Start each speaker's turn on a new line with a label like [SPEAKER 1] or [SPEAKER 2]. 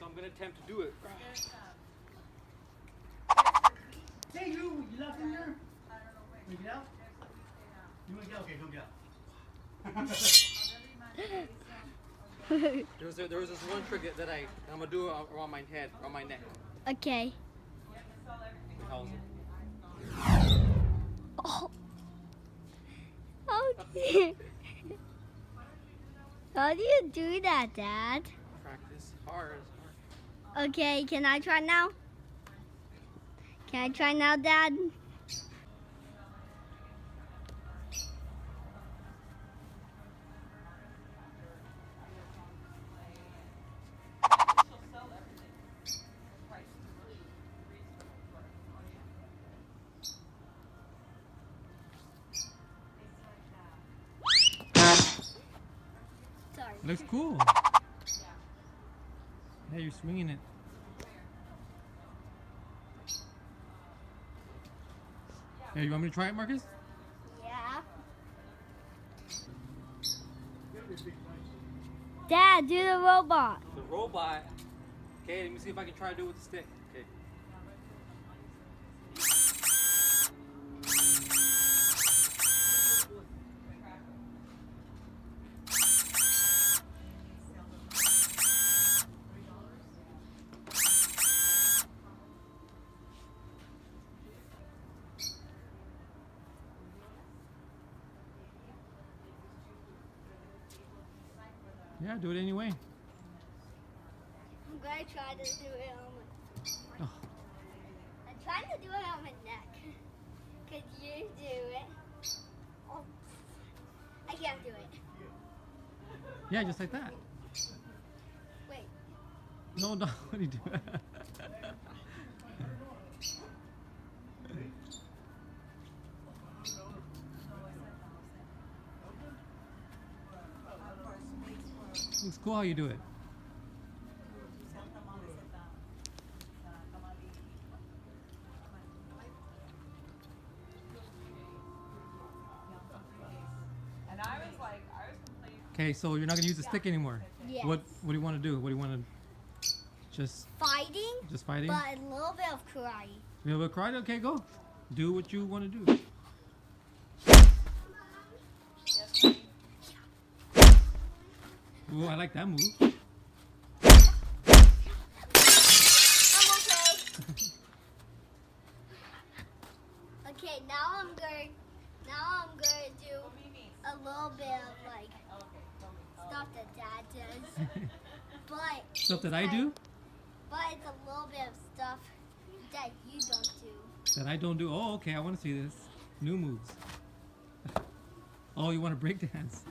[SPEAKER 1] so I'm gonna attempt to do it.
[SPEAKER 2] Hey, you left in there? You get out? You want to get out? Okay, go get out.
[SPEAKER 1] There was this one trick that I'm gonna do around my head, around my neck.
[SPEAKER 3] Okay.
[SPEAKER 1] How's it?
[SPEAKER 3] Oh. Oh dear. How do you do that, Dad?
[SPEAKER 1] Practice hard.
[SPEAKER 3] Okay, can I try now? Can I try now, Dad? Sorry.
[SPEAKER 1] Looks cool. Yeah, you're swinging it. Hey, you want me to try it, Marcus?
[SPEAKER 3] Yeah. Dad, do the robot.
[SPEAKER 1] The robot. Okay, let me see if I can try to do it with the stick. Okay. Yeah, do it anyway.
[SPEAKER 3] I'm gonna try to do it on my.
[SPEAKER 1] Oh.
[SPEAKER 3] I'm trying to do it on my neck. Could you do it? Oh, I can't do it.
[SPEAKER 1] Yeah, just like that.
[SPEAKER 3] Wait.
[SPEAKER 1] No, no, what are you doing? Looks cool how you do it. Okay, so you're not gonna use the stick anymore.
[SPEAKER 3] Yes.
[SPEAKER 1] What do you want to do? What do you want to just
[SPEAKER 3] Fighting,
[SPEAKER 1] fighting?
[SPEAKER 3] but a little bit of karate.
[SPEAKER 1] You have a karate? Okay, go. Do what you want to do. Ooh, I like that move.
[SPEAKER 3] I'm okay. Okay, now I'm going to do a little bit of like stuff that Dad does. But
[SPEAKER 1] Stuff that I do?
[SPEAKER 3] But it's a little bit of stuff that you don't do.
[SPEAKER 1] That I don't do? Oh, okay, I want to see this. New moves. Oh, you want to break dance?